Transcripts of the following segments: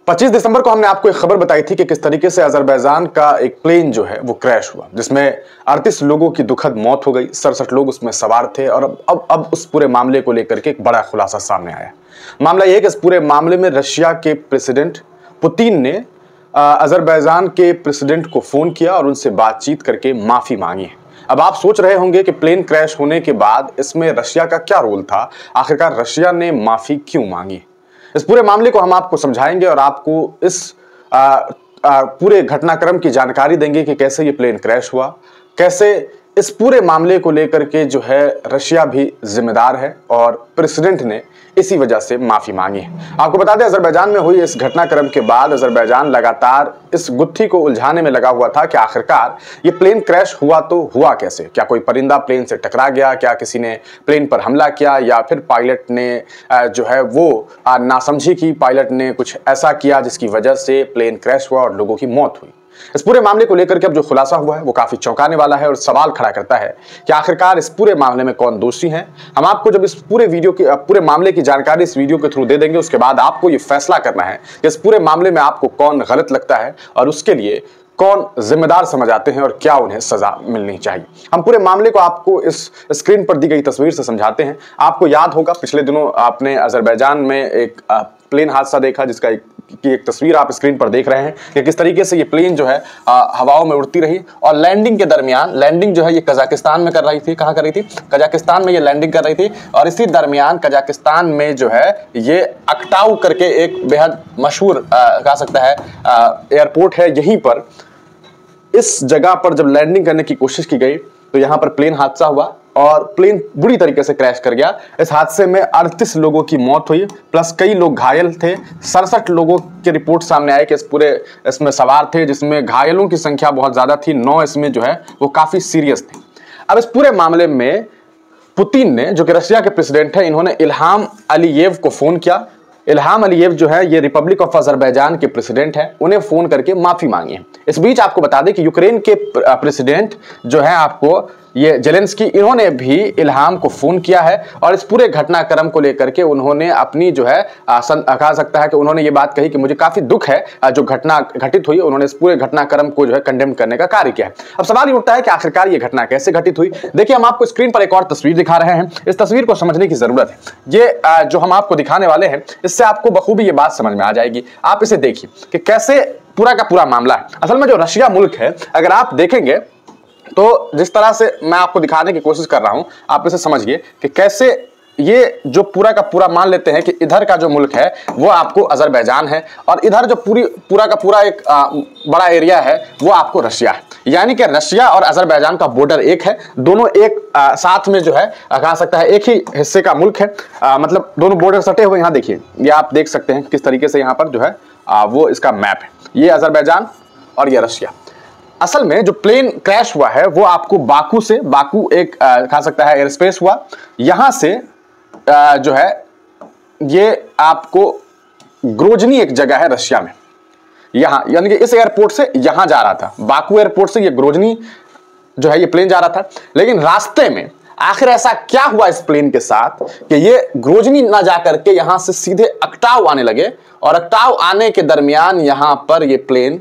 25 दिसंबर को हमने आपको एक खबर बताई थी कि किस तरीके से अजरबैजान का एक प्लेन जो है वो क्रैश हुआ, जिसमें 38 लोगों की दुखद मौत हो गई, 67 लोग उसमें सवार थे। और अब उस पूरे मामले को लेकर के एक बड़ा खुलासा सामने आया। मामला यह है कि इस पूरे मामले में रशिया के प्रेसिडेंट पुतिन ने अजरबैजान के प्रेसिडेंट को फोन किया और उनसे बातचीत करके माफी मांगी है। अब आप सोच रहे होंगे कि प्लेन क्रैश होने के बाद इसमें रशिया का क्या रोल था, आखिरकार रशिया ने माफी क्यों मांगी। इस पूरे मामले को हम आपको समझाएंगे और आपको इस पूरे घटनाक्रम की जानकारी देंगे कि कैसे ये प्लेन क्रैश हुआ, कैसे इस पूरे मामले को लेकर के जो है रशिया भी जिम्मेदार है और प्रेसिडेंट ने इसी वजह से माफी मांगी है। आपको बता दें, अजरबैजान में हुई इस घटनाक्रम के बाद अजरबैजान लगातार इस गुत्थी को उलझाने में लगा हुआ था कि आखिरकार ये प्लेन क्रैश हुआ तो हुआ कैसे। क्या कोई परिंदा प्लेन से टकरा गया, क्या किसी ने प्लेन पर हमला किया, या फिर पायलट ने जो है वो नासमझी की, पायलट ने कुछ ऐसा किया जिसकी वजह से प्लेन क्रैश हुआ और लोगों की मौत हुई। इस पूरे मामले को लेकर के अब जो खुलासा हुआ है वो काफी चौंकाने वाला है और सवाल खड़ा करता है कि आखिरकार इस पूरे मामले में कौन दोषी हैं। हम आपको जब इस पूरे मामले की जानकारी इस वीडियो के थ्रू दे देंगे, उसके बाद आपको ये फैसला करना है कि इस पूरे मामले में आपको कौन गलत लगता है और उसके लिए कौन जिम्मेदार समझ आते हैं और क्या उन्हें सजा मिलनी चाहिए। हम पूरे मामले को आपको इस स्क्रीन पर दी गई तस्वीर से समझाते हैं। आपको याद होगा पिछले दिनों आपने अजरबैजान में एक प्लेन हादसा देखा, जिसका एक तस्वीर आप स्क्रीन पर देख रहे हैं कि किस तरीके से ये प्लेन जो है हवाओं में उड़ती रही और लैंडिंग के दरमियान, लैंडिंग जो है ये कजाकिस्तान में कर रही थी। कहाँ कर रही थी? कजाकिस्तान में ये लैंडिंग कर रही थी और इसी दरमियान कजाकिस्तान में जो है ये अक्टाऊ करके एक बेहद मशहूर कहा सकता है एयरपोर्ट है। यहीं पर इस जगह पर जब लैंडिंग करने की कोशिश की गई तो यहाँ पर प्लेन हादसा हुआ और प्लेन बुरी तरीके से क्रैश कर गया। इस हादसे में 38 लोगों की मौत हुई, प्लस कई लोग घायल थे। 67 लोगों की रिपोर्ट सामने आई कि इसमें सवार थे, जिसमें घायलों की संख्या बहुत ज्यादा थी। 9 इसमें जो है वो काफी सीरियस थे। अब इस पूरे मामले में पुतिन ने, जो कि रशिया के प्रेसिडेंट है, इन्होंने इल्हाम अलीयेव को फोन किया। इल्हाम अलीयेव जो है ये रिपब्लिक ऑफ अजरबैजान के प्रेसिडेंट है, उन्हें फोन करके माफी मांगी है। इस बीच आपको बता दें कि यूक्रेन के प्रेसिडेंट जो है आपको ये जेलेंस्की, इन्होंने भी इल्हाम को फोन किया है और इस पूरे घटनाक्रम को लेकर के उन्होंने अपनी जो है कहा सकता है कि उन्होंने ये बात कही कि मुझे काफी दुख है जो घटना घटित हुई। उन्होंने इस पूरे घटनाक्रम को जो है कंडेम करने का कार्य किया है। अब सवाल ये उठता है कि आखिरकार ये घटना कैसे घटित हुई। देखिए, हम आपको स्क्रीन पर एक और तस्वीर दिखा रहे हैं। इस तस्वीर को समझने की जरूरत है। ये जो हम आपको दिखाने वाले हैं, इससे आपको बखूबी ये बात समझ में आ जाएगी। आप इसे देखिए कि कैसे पूरा का पूरा मामला है। असल में जो रशिया मुल्क है, अगर आप देखेंगे तो जिस तरह से मैं आपको दिखाने की कोशिश कर रहा हूं, आप इसे समझिए कि कैसे ये जो पूरा का पूरा मान लेते हैं कि इधर का जो मुल्क है वो आपको अजरबैजान है और इधर जो पूरा का पूरा एक बड़ा एरिया है वो आपको रशिया है। यानी कि रशिया और अजरबैजान का बॉर्डर एक है, दोनों एक साथ में जो है कहा सकता है एक ही हिस्से का मुल्क है। मतलब दोनों बॉर्डर सटे हुए। यहाँ देखिए, ये आप देख सकते हैं किस तरीके से यहाँ पर जो है वो इसका मैप है। ये अजरबैजान और ये रशिया। असल में जो प्लेन क्रैश हुआ है वो आपको बाकू एक कहा सकता है एयर स्पेस हुआ। यहां से जो है ये आपको ग्रोजनी एक जगह है रशिया में, यहां यानी कि इस एयरपोर्ट से यहां जा रहा था, बाकू एयरपोर्ट से ये ग्रोजनी जो है ये प्लेन जा रहा था। लेकिन रास्ते में आखिर ऐसा क्या हुआ इस प्लेन के साथ कि ये ग्रोजनी ना जाकर के यहां से सीधे अक्टाऊ आने लगे और अक्टाऊ आने के दरमियान यहां पर ये प्लेन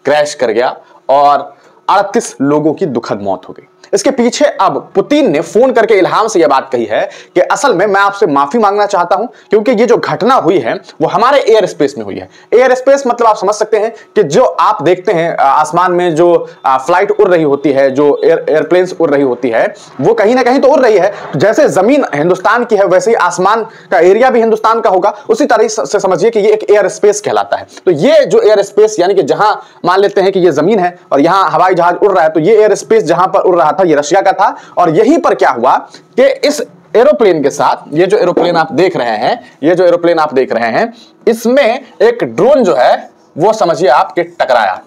क्रैश कर गया और 38 लोगों की दुखद मौत हो गई। इसके पीछे अब पुतिन ने फोन करके इल्हाम से यह बात कही है कि असल में मैं आपसे माफी मांगना चाहता हूं क्योंकि ये जो घटना हुई है वो हमारे एयर स्पेस में हुई है। एयर स्पेस मतलब आप समझ सकते हैं कि जो आप देखते हैं आसमान में जो फ्लाइट उड़ रही होती है, जो एयरप्लेन्स उड़ रही होती है, वो कहीं ना कहीं तो उड़ रही है। जैसे जमीन हिंदुस्तान की है वैसे ही आसमान का एरिया भी हिंदुस्तान का होगा। उसी तरह से समझिए कि ये एक एयर स्पेस कहलाता है। तो ये जो एयर स्पेस यानी कि जहां मान लेते हैं कि ये जमीन है और यहां हवाई जहाज उड़ रहा है, तो ये एयर स्पेस जहां पर उड़ रहा था ये रशिया का था। और यहीं पर क्या हुआ कि इस एरोप्लेन के साथ ये जो एरोप्लेन आप देख रहे हैं, इसमें एक ड्रोन जो है वो समझिए आपके टकराया,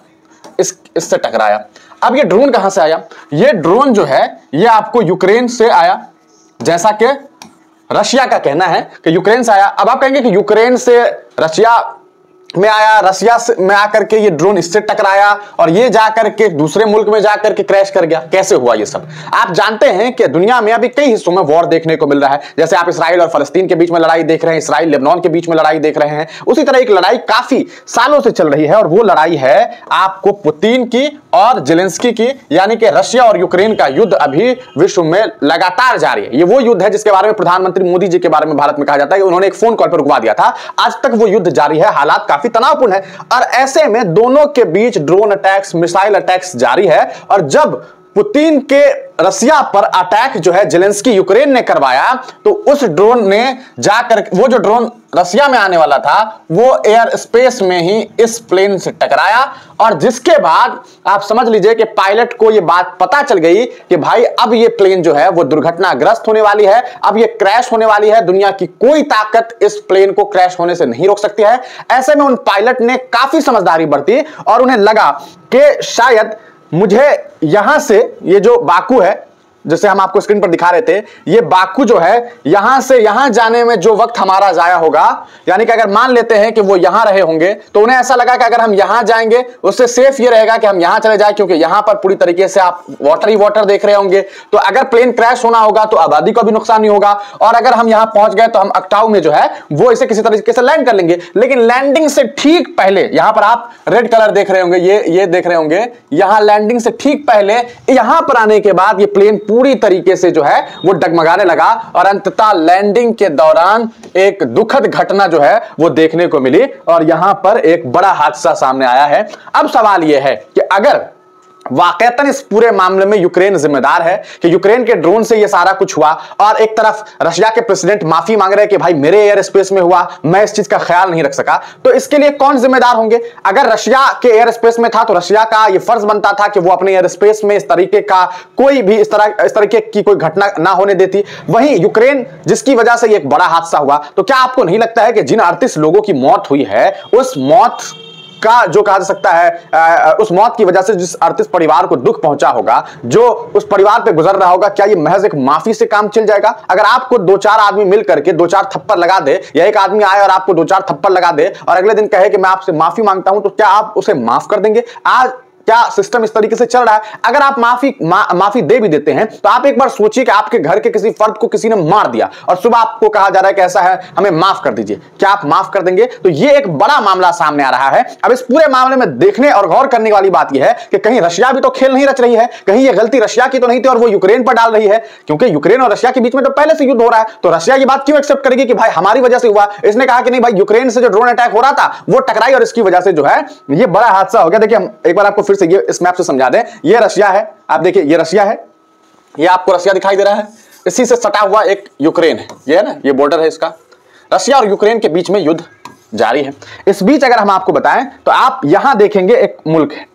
इससे टकराया। अब ये ड्रोन कहां से आया? ये ड्रोन जो है ये आपको यूक्रेन से आया, जैसा कि रशिया का कहना है कि यूक्रेन से आया। अब आप कहेंगे कि यूक्रेन से रशिया में आया, रसिया में आकर के ये ड्रोन इससे टकराया और ये जाकर के दूसरे मुल्क में जाकर के क्रैश कर गया। कैसे हुआ ये सब? आप जानते हैं कि दुनिया में अभी कई हिस्सों में वॉर देखने को मिल रहा है। जैसे आप इसराइल और फलस्तीन के बीच में लड़ाई देख रहे हैं, इसराइल लेबनान के बीच में लड़ाई देख रहे हैं। उसी तरह एक लड़ाई काफी सालों से चल रही है और वो लड़ाई है आपको पुतिन की और जेलेंस्की की, यानी कि रशिया और यूक्रेन का युद्ध अभी विश्व में लगातार जारी है। ये वो युद्ध है जिसके बारे में प्रधानमंत्री मोदी जी के बारे में भारत में कहा जाता है कि उन्होंने एक फोन कॉल पर रुकवा दिया था। आज तक वो युद्ध जारी है, हालात काफी तनावपूर्ण है और ऐसे में दोनों के बीच ड्रोन अटैक्स, मिसाइल अटैक्स जारी है। और जब पुतिन के रसिया पर अटैक जो है जेलेंस्की यूक्रेन ने करवाया तो उस ड्रोन ने जाकर, वो जो ड्रोन रसिया में आने वाला था वो एयर स्पेस में ही इस प्लेन से टकराया और जिसके बाद आप समझ लीजिए कि पायलट को ये बात पता चल गई कि भाई अब ये प्लेन जो है वो दुर्घटनाग्रस्त होने वाली है, अब ये क्रैश होने वाली है। दुनिया की कोई ताकत इस प्लेन को क्रैश होने से नहीं रोक सकती है। ऐसे में उन पायलट ने काफी समझदारी बरती और उन्हें लगा कि शायद मुझे यहां से, ये जो बाकू है जैसे हम आपको स्क्रीन पर दिखा रहे थे, ये बाकू जो है यहां से यहां जाने में जो वक्त हमारा जाया होगा, यानी कि अगर मान लेते हैं कि वो यहां रहे होंगे तो उन्हें ऐसा लगा कि अगर हम यहां जाएंगे उससे सेफ ये रहेगा कि हम यहां चले जाए, क्योंकि यहां पर पूरी तरीके से आप वाटर ही वाटर देख रहे होंगे। तो अगर प्लेन क्रैश होना होगा तो आबादी को भी नुकसान नहीं होगा और अगर हम यहां पहुंच गए तो हम अक्टाऊ में जो है वो इसे किसी तरीके से लैंड कर लेंगे। लेकिन लैंडिंग से ठीक पहले, यहां पर आप रेड कलर देख रहे होंगे, ये देख रहे होंगे, यहां लैंडिंग से ठीक पहले यहां पर आने के बाद ये प्लेन पूरी तरीके से जो है वो डगमगाने लगा और अंततः लैंडिंग के दौरान एक दुखद घटना जो है वो देखने को मिली और यहां पर एक बड़ा हादसा सामने आया है। अब सवाल यह है कि अगर वाकईतन इस पूरे मामले में यूक्रेन जिम्मेदार है कि यूक्रेन के ड्रोन से ये सारा कुछ हुआ और एक तरफ रशिया के प्रेसिडेंट माफी मांग रहे हैं कि भाई मेरे एयर स्पेस में हुआ, मैं इस चीज का ख्याल नहीं रख सका, तो इसके लिए कौन जिम्मेदार होंगे? अगर रशिया के एयर स्पेस में था तो रशिया का यह फर्ज बनता था कि वो अपने एयर स्पेस में इस तरीके का कोई भी इस तरीके की कोई घटना ना होने देती। वहीं यूक्रेन जिसकी वजह से एक बड़ा हादसा हुआ, तो क्या आपको नहीं लगता है कि जिन 38 लोगों की मौत हुई है उस मौत का जो कहा जा सकता है उस मौत की वजह से जिस 38 परिवार को दुख पहुंचा होगा, जो उस परिवार पे गुजर रहा होगा, क्या ये महज एक माफी से काम चल जाएगा? अगर आपको 2-4 आदमी मिल करके 2-4 थप्पड़ लगा दे या एक आदमी आए और आपको 2-4 थप्पड़ लगा दे और अगले दिन कहे कि मैं आपसे माफी मांगता हूं, तो क्या आप उसे माफ कर देंगे? आज क्या सिस्टम इस तरीके से चल रहा है? अगर आप माफी दे भी देते हैं तो आप एक बार सोचिए कि आपके घर के किसी फर्द को किसी ने मार दिया और सुबह आपको कहा जा रहा है कि ऐसा है, हमें माफ कर दीजिए, क्या आप माफ कर देंगे? तो ये एक बड़ा मामला सामने आ रहा है। अब इस पूरे मामले में देखने और गौर करने वाली बात यह है कि कहीं रशिया भी तो खेल नहीं रच रही है, कहीं ये गलती रशिया की तो नहीं थी और वो यूक्रेन पर डाल रही है, क्योंकि यूक्रेन और रशिया के बीच में तो पहले से युद्ध हो रहा है। तो रशिया ये बात क्यों एक्सेप्ट करेगी कि भाई हमारी वजह से हुआ? इसने कहा कि नहीं भाई, यूक्रेन से जो ड्रोन अटैक हो रहा था वो टकराई और इसकी वजह से जो है ये बड़ा हादसा हो गया। देखिए हम एक बार आपको फिर से ये इस मैप से समझा दें, ये रशिया है, आप देखिए ये रशिया है, ये आपको रशिया दिखाई दे रहा है, इसी से सटा हुआ एक यूक्रेन है, ये है ना, ये बॉर्डर है इसका। रशिया और यूक्रेन के बीच में युद्ध जारी है। इस बीच अगर हम आपको बताएं तो आप यहां देखेंगे एक मुल्क है,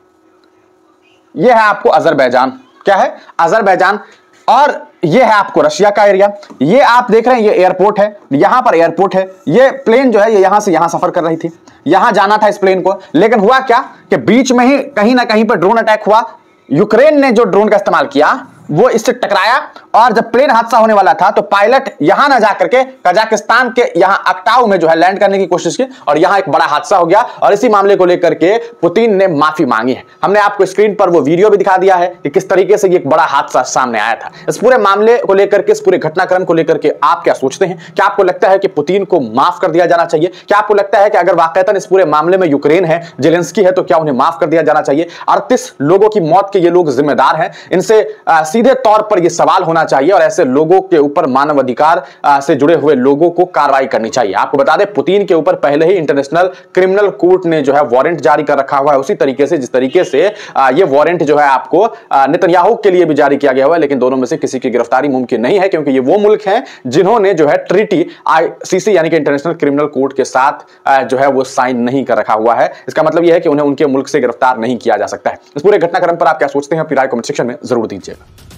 यह है आपको अजरबैजान। क्या है? अजरबैजान। और ये है आपको रशिया का एरिया। ये आप देख रहे हैं, ये एयरपोर्ट है, यहां पर एयरपोर्ट है। ये प्लेन जो है ये यहां से यहां सफर कर रही थी, यहां जाना था इस प्लेन को, लेकिन हुआ क्या कि बीच में ही कहीं ना कहीं पर ड्रोन अटैक हुआ। यूक्रेन ने जो ड्रोन का इस्तेमाल किया वो इससे टकराया और जब प्लेन हादसा होने वाला था तो पायलट यहां ना जाकर के कजाकिस्तान के यहां अक्टाऊ में जो है लैंड करने की कोशिश की और यहां एक बड़ा हादसा हो गया और इसी मामले को लेकर के पुतिन ने माफी मांगी है। हमने आपको स्क्रीन पर वो वीडियो भी दिखा दिया है कि किस तरीके से ये एक बड़ा हादसा सामने आया था। इस पूरे मामले को लेकर के, इस पूरे घटनाक्रम को लेकर के आप क्या सोचते हैं? क्या आपको लगता है कि पुतिन को माफ कर दिया जाना चाहिए? क्या आपको लगता है कि अगर वाकईतन इस पूरे मामले में यूक्रेन है, जेलेंस्की है, तो क्या उन्हें माफ कर दिया जाना चाहिए? 38 लोगों की मौत के ये लोग जिम्मेदार हैं, इनसे सीधे तौर पर यह सवाल होना चाहिए और ऐसे लोगों के ऊपर मानवाधिकार से जुड़े हुए लोगों को कार्रवाई करनी चाहिए। आपको बता दें पुतिन के ऊपर पहले ही इंटरनेशनल क्रिमिनल कोर्ट ने जो है वारंट जारी कर रखा हुआ है, उसी तरीके से जिस तरीके से ये वारंट जो है आपको नेतन्याहू के लिए भी जारी किया गया हुआ है, लेकिन दोनों में से किसी की गिरफ्तारी मुमकिन नहीं है क्योंकि ये वो मुल्क हैं जिन्होंने जो है ट्रीटी ICC यानी कि इंटरनेशनल क्रिमिनल कोर्ट के साथ जो है वो साइन नहीं कर रखा हुआ है। इसका मतलब यह है कि उन्हें उनके मुल्क से गिरफ्तार नहीं किया जा सकता है। इस पूरे घटनाक्रम पर आप क्या सोचते हैं? अपनी राय कमेंट सेक्शन में जरूर दीजिएगा।